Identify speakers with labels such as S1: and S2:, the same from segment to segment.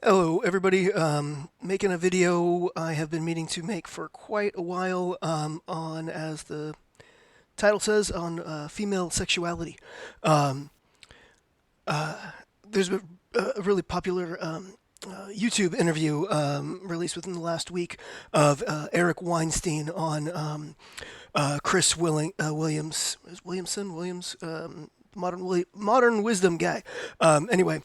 S1: Hello, everybody. Making a video I have been meaning to make for quite a while on, as the title says, on female sexuality. Um, there's a really popular YouTube interview released within the last week of Eric Weinstein on Williams, modern wisdom guy. Anyway,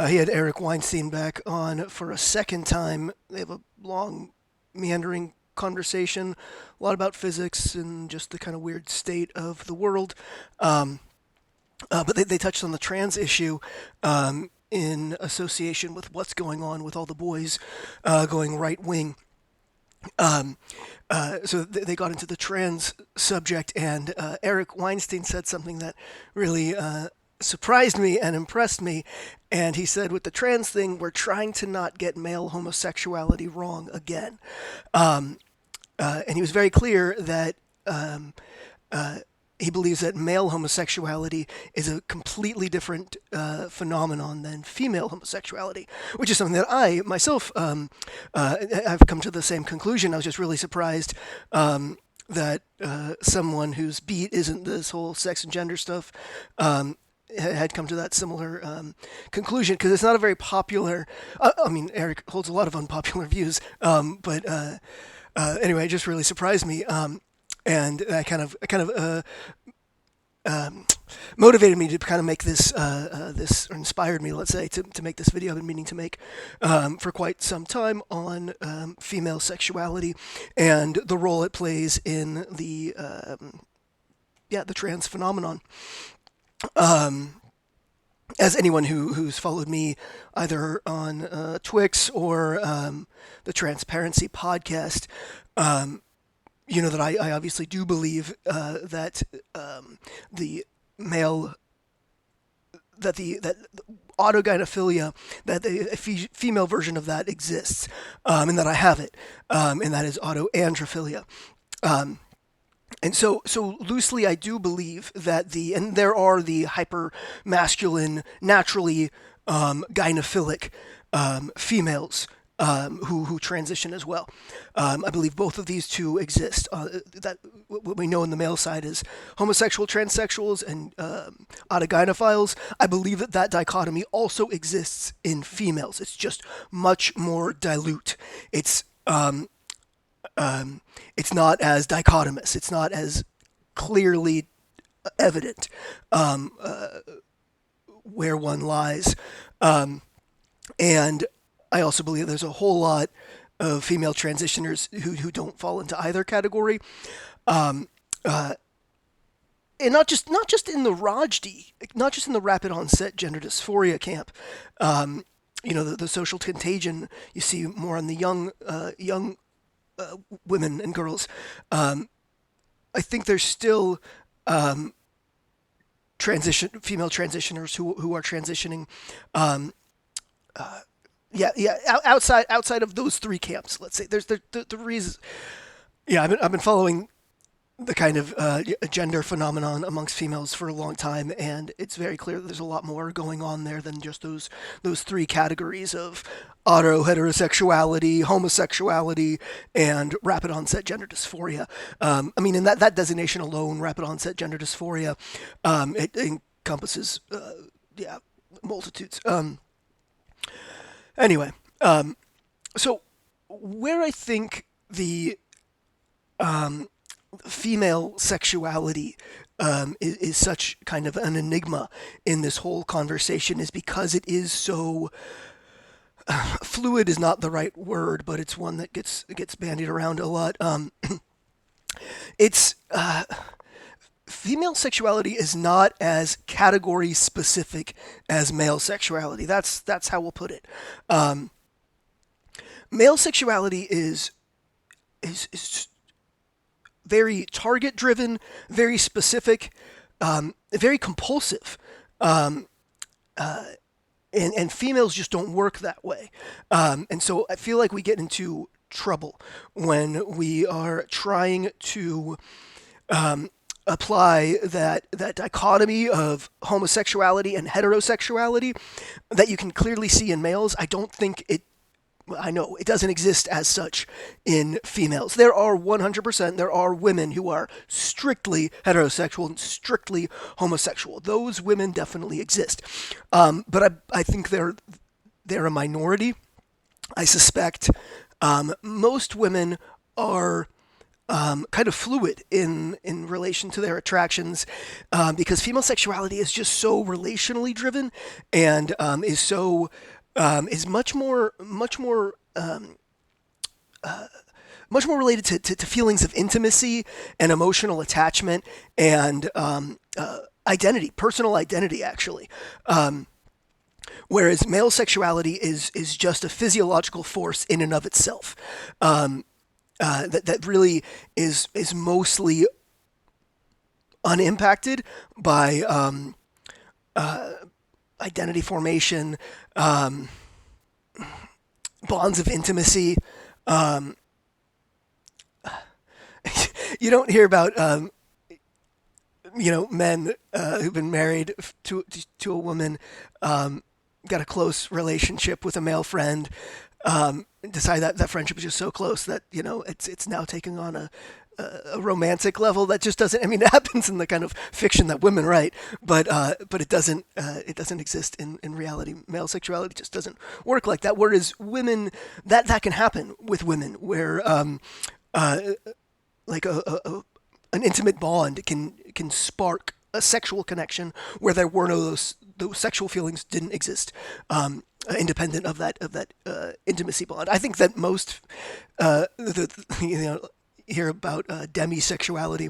S1: he had Eric Weinstein back on for a second time. They have a long, meandering conversation, a lot about physics and just the kind of weird state of the world. But they touched on the trans issue in association with what's going on with all the boys going right wing. So they got into the trans subject, and Eric Weinstein said something that really surprised me and impressed me. And he said, with the trans thing, we're trying to not get male homosexuality wrong again. And he was very clear that he believes that male homosexuality is a completely different phenomenon than female homosexuality, which is something that I myself I've come to the same conclusion. I was just really surprised that someone whose beat isn't this whole sex and gender stuff had come to that similar conclusion, because it's not a very popular. I mean, Eric holds a lot of unpopular views, but anyway, it just really surprised me. And that motivated me to kind of make this, or inspired me, let's say, to make this video I've been meaning to make for quite some time on female sexuality and the role it plays in the trans phenomenon. As anyone who's followed me either on Twix or the Transparency podcast, you know that I obviously do believe that the male that autogynephilia, that a female version of that exists, and that I have it, and that is autoandrophilia. And so loosely, I do believe that and there are the hyper masculine, naturally gynophilic females who transition as well. I believe both of these two exist. That what we know in the male side is homosexual transsexuals and autogynephiles. I believe that dichotomy also exists in females. It's just much more dilute. It's not as dichotomous. It's not as clearly evident where one lies. And I also believe there's a whole lot of female transitioners who don't fall into either category. And not just in the ROGD, not just in the rapid onset gender dysphoria camp. The social contagion you see more on the young women and girls. I think there's still female transitioners who are transitioning. Outside of those three camps, let's say there's the reason. Yeah, I've been following the kind of gender phenomenon amongst females for a long time, and it's very clear that there's a lot more going on there than just those three categories of auto heterosexuality, homosexuality, and rapid onset gender dysphoria. I mean, in that designation alone, rapid onset gender dysphoria, it encompasses multitudes. Anyway, so where I think the female sexuality is such kind of an enigma in this whole conversation is because it is so fluid is not the right word, but it's one that gets bandied around a lot. It's female sexuality is not as category specific as male sexuality. That's how we'll put it. Male sexuality is very target driven, very specific, very compulsive. And females just don't work that way. And so I feel like we get into trouble when we are trying to apply that dichotomy of homosexuality and heterosexuality that you can clearly see in males. I don't think it. I know it doesn't exist as such in females. There are 100%. There are women who are strictly heterosexual and strictly homosexual. Those women definitely exist, but I think they're a minority. I suspect most women are kind of fluid in relation to their attractions, because female sexuality is just so relationally driven and is much more related to feelings of intimacy and emotional attachment and identity, personal identity, actually. Whereas male sexuality is just a physiological force in and of itself. That really is mostly unimpacted by identity formation, bonds of intimacy. You don't hear about men who've been married to a woman, got a close relationship with a male friend, decide that friendship is just so close that it's now taking on a romantic level that just doesn't. I mean, it happens in the kind of fiction that women write, but it doesn't exist in reality. Male sexuality just doesn't work like that. Whereas women, that can happen with women, where like an intimate bond can spark a sexual connection where there were no those sexual feelings didn't exist, independent of that intimacy bond. I think that most hear about demisexuality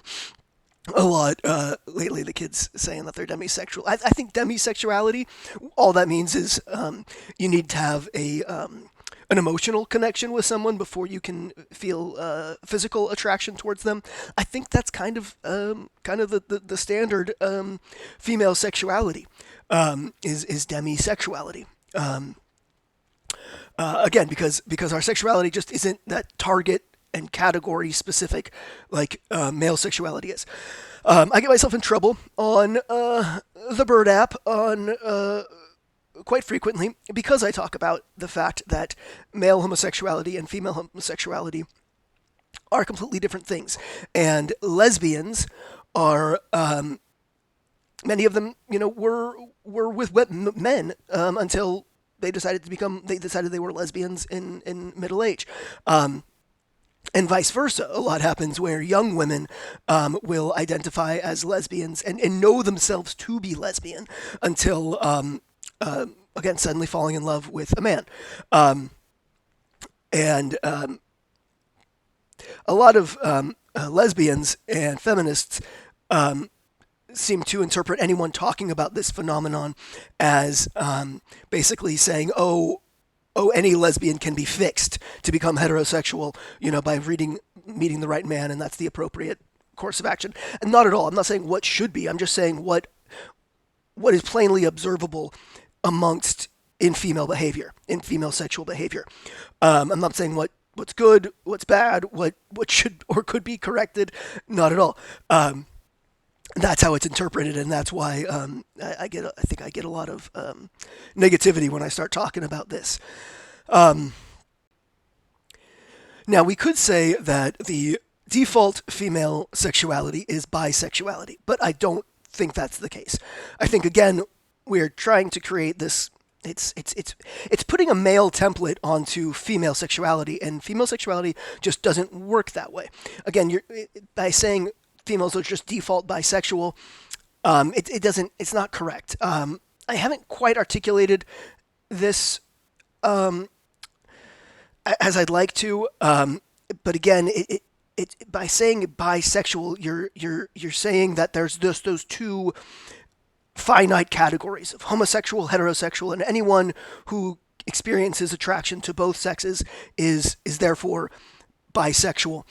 S1: a lot lately. The kids saying that they're demisexual. I think demisexuality, all that means is you need to have an emotional connection with someone before you can feel physical attraction towards them. I think that's kind of the standard female sexuality, is demisexuality. Again, because our sexuality just isn't that target and category specific like male sexuality is. I get myself in trouble on the Bird app on quite frequently because I talk about the fact that male homosexuality and female homosexuality are completely different things, and lesbians are many of them, were with men until they decided they were lesbians in middle age. And vice versa. A lot happens where young women will identify as lesbians and know themselves to be lesbian until, again, suddenly falling in love with a man. And a lot of lesbians and feminists seem to interpret anyone talking about this phenomenon as basically saying, oh, any lesbian can be fixed to become heterosexual, by meeting the right man, and that's the appropriate course of action. And not at all. I'm not saying what should be. I'm just saying what is plainly observable in female behavior, in female sexual behavior. I'm not saying what's good, what's bad, what should or could be corrected. Not at all. That's how it's interpreted, and that's why I think I get a lot of negativity when I start talking about this. Now, we could say that the default female sexuality is bisexuality, but I don't think that's the case. I think, again, we're trying to create this. It's putting a male template onto female sexuality, and female sexuality just doesn't work that way. Again, by saying females are just default bisexual, it's not correct. I haven't quite articulated this as I'd like to, but again, by saying bisexual, you're saying that there's those two finite categories of homosexual, heterosexual, and anyone who experiences attraction to both sexes is therefore bisexual.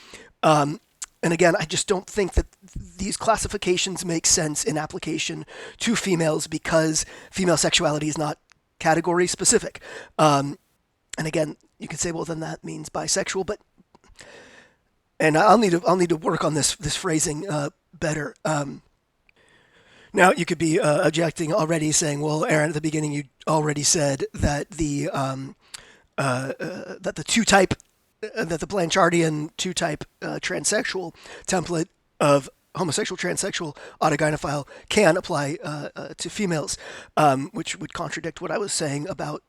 S1: And again, I just don't think that these classifications make sense in application to females because female sexuality is not category specific. And again, you can say, well, then that means bisexual, but and I'll need to work on this phrasing better. Now you could be objecting already, saying, "Well, Aaron, at the beginning you already said that the two type that the Blanchardian two type transsexual template of homosexual, transsexual, autogynephile can apply to females, which would contradict what I was saying about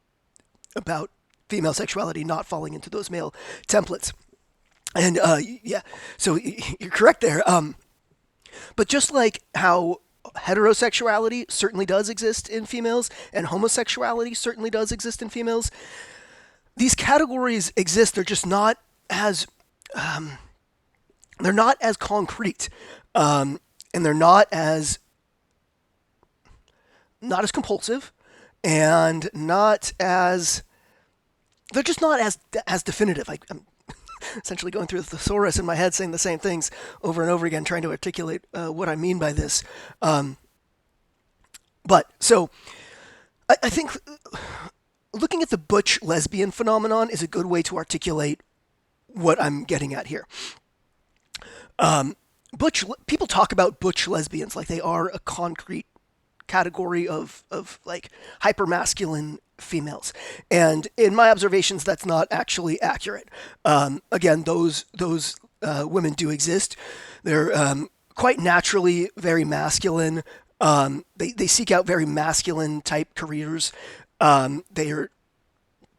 S1: female sexuality not falling into those male templates." And yeah, so you're correct there. But just like how heterosexuality certainly does exist in females and homosexuality certainly does exist in females, these categories exist. They're just not as they're not as concrete, and they're not as compulsive, and not as they're just not as definitive. I'm essentially going through the thesaurus in my head, saying the same things over and over again, trying to articulate what I mean by this. But so I think looking at the butch lesbian phenomenon is a good way to articulate what I'm getting at here. Butch people talk about butch lesbians like they are a concrete category of like hypermasculine females, and in my observations, that's not actually accurate. Again, those women do exist. They're quite naturally very masculine. They seek out very masculine type careers. They are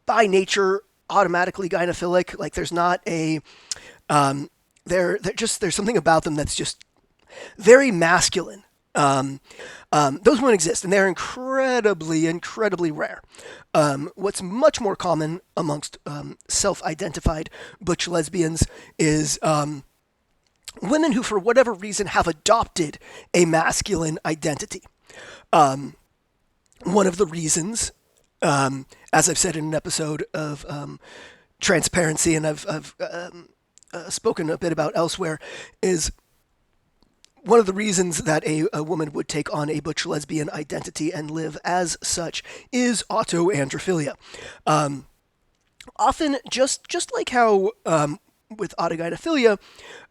S1: by nature automatically gynophilic. Like there's not a they're just there's something about them that's just very masculine. Those women exist, and they're incredibly rare. What's much more common amongst self-identified butch lesbians is women who, for whatever reason, have adopted a masculine identity. One of the reasons, as I've said in an episode of Transparency, and I've spoken a bit about elsewhere, is one of the reasons that a woman would take on a butch lesbian identity and live as such is autoandrophilia. Often, just like how with autogynephilia,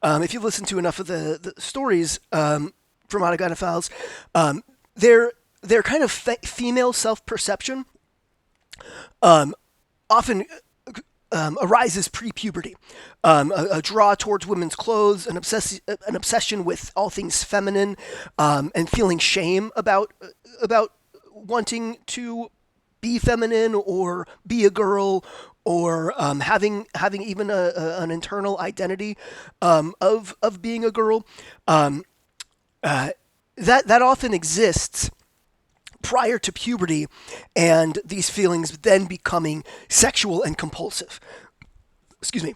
S1: if you listen to enough of the stories from autogynephiles, their kind of female self-perception often arises pre-puberty. A draw towards women's clothes, an obsession with all things feminine, and feeling shame about wanting to be feminine or be a girl, or having even an internal identity of being a girl. That often exists prior to puberty, and these feelings then becoming sexual and compulsive. Excuse me.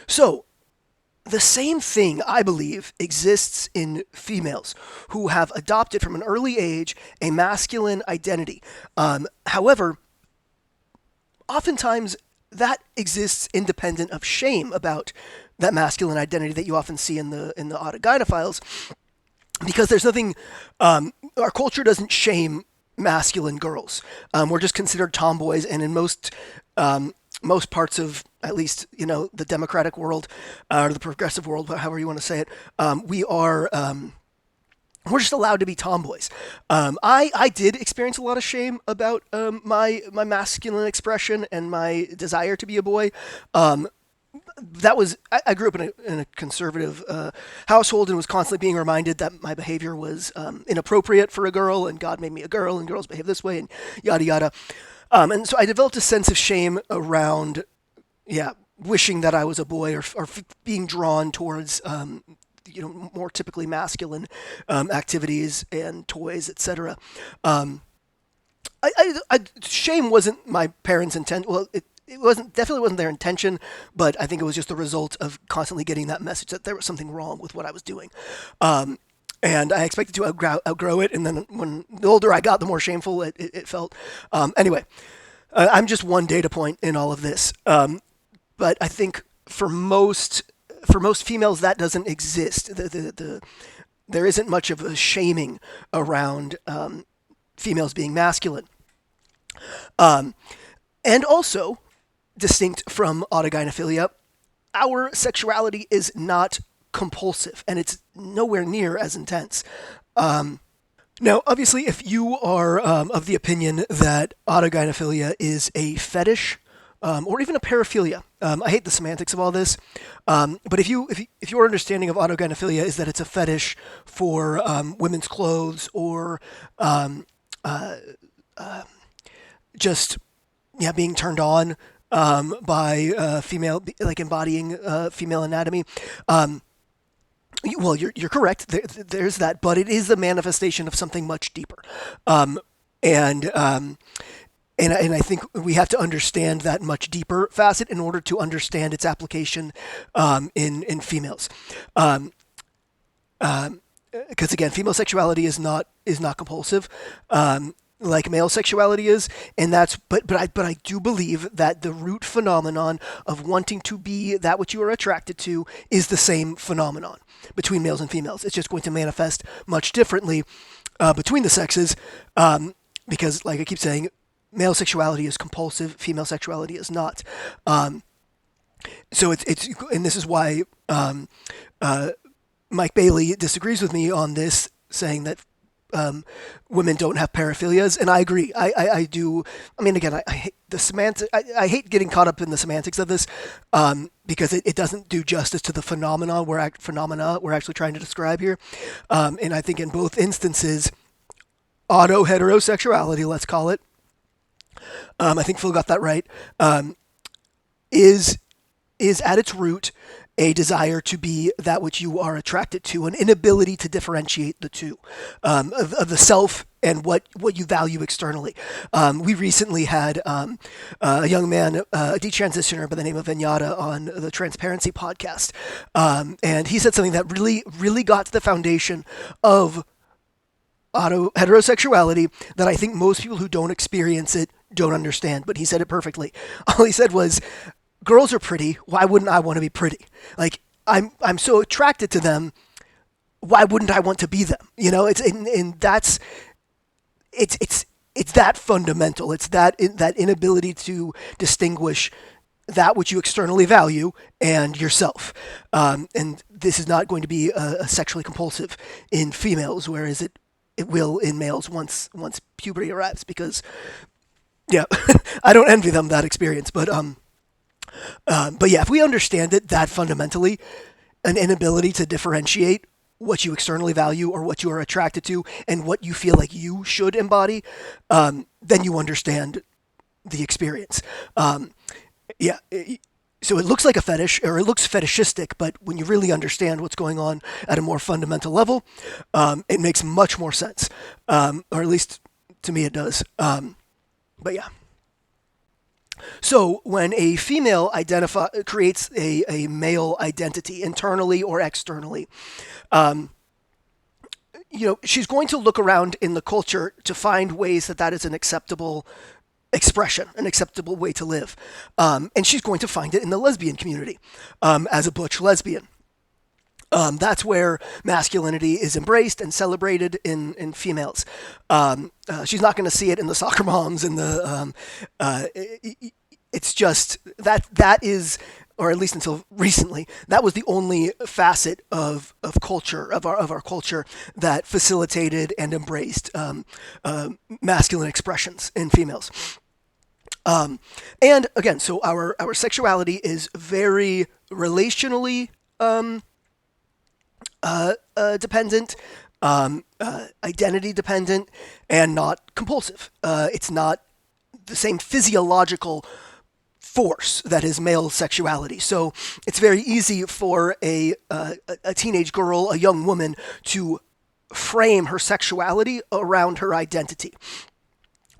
S1: So, the same thing, I believe, exists in females who have adopted from an early age a masculine identity. However, oftentimes that exists independent of shame about that masculine identity that you often see in the autogynephiles, because there's nothing. Our culture doesn't shame masculine girls. We're just considered tomboys, and in most parts of, at least, the democratic world, or the progressive world, however you want to say it, we're just allowed to be tomboys. I did experience a lot of shame about my masculine expression and my desire to be a boy. I grew up in a conservative household, and was constantly being reminded that my behavior was inappropriate for a girl, and God made me a girl, and girls behave this way, and yada yada. And so I developed a sense of shame around, wishing that I was a boy, or being drawn towards more typically masculine activities and toys, etc. Shame wasn't my parents' intent. Well, it definitely wasn't their intention, but I think it was just the result of constantly getting that message that there was something wrong with what I was doing. And I expected to outgrow it, and then when the older I got, the more shameful it felt. Anyway, I'm just one data point in all of this. But I think for most females that doesn't exist. There isn't much of a shaming around females being masculine. And also, distinct from autogynephilia, our sexuality is not compulsive, and it's nowhere near as intense. Now, obviously, if you are of the opinion that autogynephilia is a fetish or even a paraphilia, I hate the semantics of all this, but if your understanding of autogynephilia is that it's a fetish for women's clothes or just being turned on by female, like embodying female anatomy. Well, you're correct. There's that, but it is a manifestation of something much deeper, um, and um, and I think we have to understand that much deeper facet in order to understand its application in females. Um, because again, female sexuality is not compulsive, like male sexuality is, and that's but I do believe that the root phenomenon of wanting to be that which you are attracted to is the same phenomenon between males and females. It's just going to manifest much differently between the sexes, because, like I keep saying, male sexuality is compulsive, female sexuality is not. So it's and this is why Mike Bailey disagrees with me on this, saying that women don't have paraphilias, and I agree. I do. I mean, again, I hate the semantic. I hate getting caught up in the semantics of this because it doesn't do justice to the phenomena we're actually trying to describe here. And I think in both instances, auto heterosexuality, let's call it. I think Phil got that right. Is at its root a desire to be that which you are attracted to, an inability to differentiate the two, of the self and what you value externally. We recently had a young man, a detransitioner by the name of Vinyata, on the Transparency podcast, and he said something that really got to the foundation of auto heterosexuality that I think most people who don't experience it don't understand. But he said it perfectly. All he said was, girls are pretty. Why wouldn't I want to be pretty? Like, I'm so attracted to them. Why wouldn't I want to be them? You know, and that's it's that fundamental. It's that inability to distinguish that which you externally value and yourself. And this is not going to be a sexually compulsive in females, whereas it will in males once puberty arrives. Because I don't envy them that experience, but yeah, if we understand it that fundamentally, an inability to differentiate what you externally value or what you are attracted to and what you feel like you should embody, then you understand the experience. Yeah. So it looks like a fetish, or it looks fetishistic, but when you really understand what's going on at a more fundamental level, it makes much more sense. Or at least to me it does. But yeah. So when a female creates a male identity internally or externally, she's going to look around in the culture to find ways that is an acceptable expression, an acceptable way to live. And she's going to find it in the lesbian community as a butch lesbian. That's where masculinity is embraced and celebrated in females. She's not going to see it in the soccer moms and the. It's just that is, or at least until recently, that was the only facet of culture of our culture that facilitated and embraced masculine expressions in females. And again, so our sexuality is very relationally dependent, identity dependent, and not compulsive. It's not the same physiological force that is male sexuality. So it's very easy for a teenage girl, a young woman, to frame her sexuality around her identity.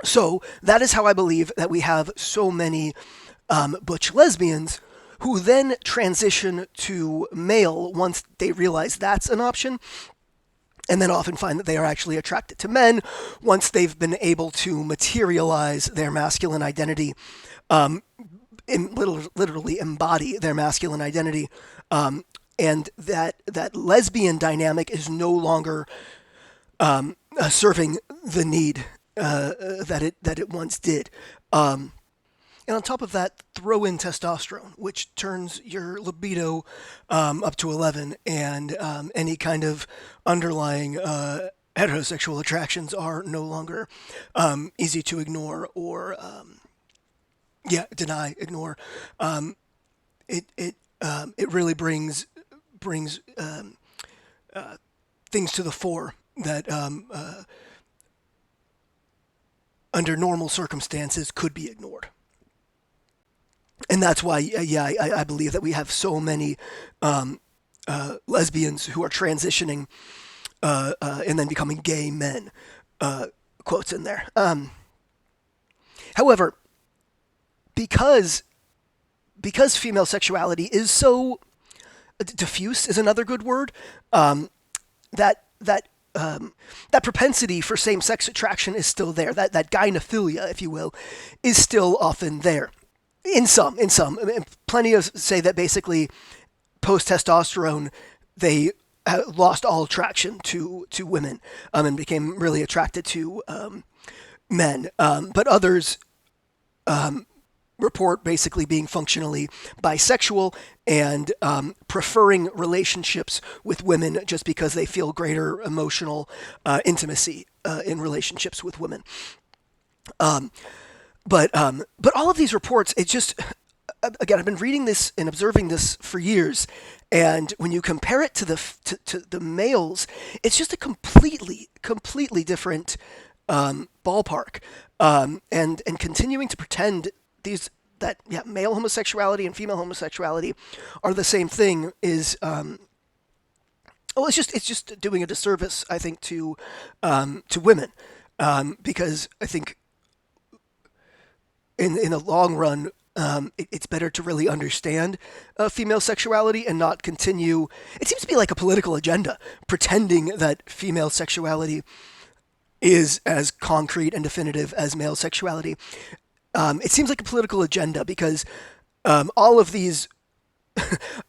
S1: So that is how I believe that we have so many butch lesbians who then transition to male once they realize that's an option, and then often find that they are actually attracted to men once they've been able to materialize their masculine identity, literally embody their masculine identity, and that lesbian dynamic is no longer serving the need that it once did. And on top of that, throw in testosterone, which turns your libido up to 11, and any kind of underlying heterosexual attractions are no longer easy to ignore or, deny, ignore. It really brings things to the fore that under normal circumstances could be ignored. And that's why, I believe that we have so many lesbians who are transitioning and then becoming gay men. Quotes in there. However, because female sexuality is so diffuse is another good word. That propensity for same-sex attraction is still there. That gynephilia, if you will, is still often there. In some, I mean, plenty of say that basically post testosterone they lost all attraction to women and became really attracted to men. But others report basically being functionally bisexual and preferring relationships with women just because they feel greater emotional intimacy in relationships with women. But all of these reports, it just, again, I've been reading this and observing this for years, and when you compare it to the males, it's just a completely different ballpark. And continuing to pretend that male homosexuality and female homosexuality are the same thing is it's just doing a disservice, I think, to women, because I think in the long run, it's better to really understand female sexuality and not continue. It seems to be like a political agenda, pretending that female sexuality is as concrete and definitive as male sexuality. It seems like a political agenda because all of these,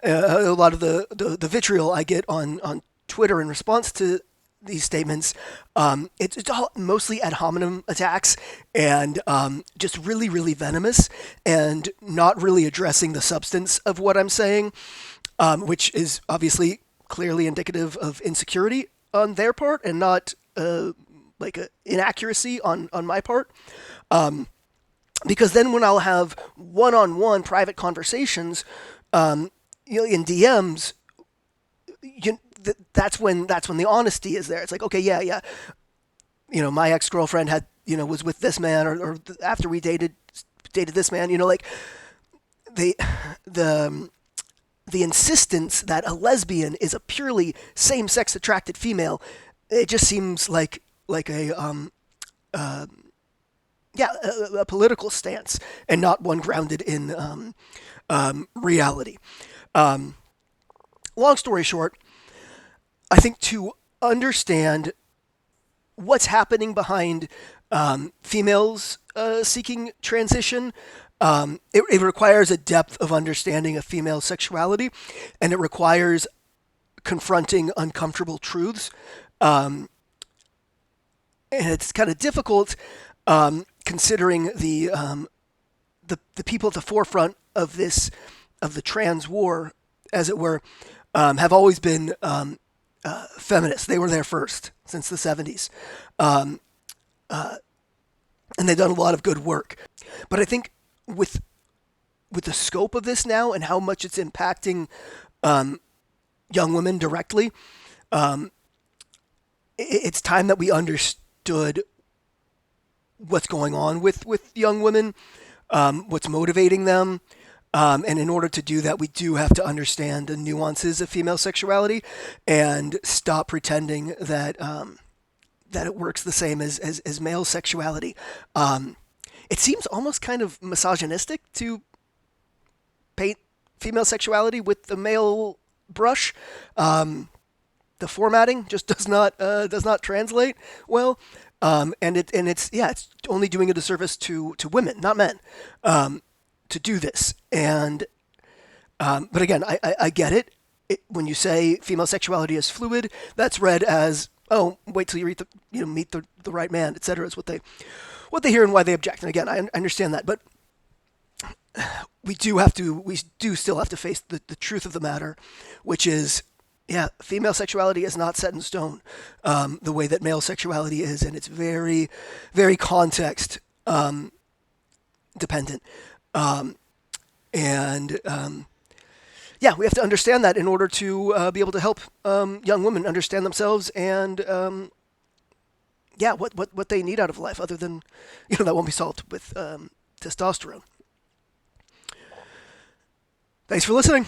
S1: a lot of the vitriol I get on Twitter in response to these statements, it's all mostly ad hominem attacks and just really venomous and not really addressing the substance of what I'm saying, which is obviously clearly indicative of insecurity on their part and not like an inaccuracy on my part. Because then when I'll have one-on-one private conversations, in DMs, that's when the honesty is there. It's like, okay, yeah, my ex-girlfriend had, was with this man, or after we dated this man, like the insistence that a lesbian is a purely same-sex attracted female, it just seems like a political stance and not one grounded in reality. Long story short, I think to understand what's happening behind females seeking transition, it requires a depth of understanding of female sexuality, and it requires confronting uncomfortable truths. And it's kind of difficult considering the people at the forefront of the trans war, as it were, have always been feminists. They were there first since the 70s. And they've done a lot of good work. But I think with the scope of this now and how much it's impacting young women directly, it's time that we understood what's going on with young women, what's motivating them. And in order to do that, we do have to understand the nuances of female sexuality and stop pretending that it works the same as male sexuality. It seems almost kind of misogynistic to paint female sexuality with the male brush. The formatting just does not translate well, and it's only doing a disservice to women, not men. To do this. And but again, I get it. When you say female sexuality is fluid, that's read as, oh, wait till you meet the right man, etc. is what they hear and why they object. And again, I understand that. But we do still have to face the truth of the matter, which is, yeah, female sexuality is not set in stone, the way that male sexuality is, and it's very, very context dependent. And yeah, we have to understand that in order to be able to help young women understand themselves and yeah, what they need out of life, other than, that won't be solved with testosterone. Thanks for listening.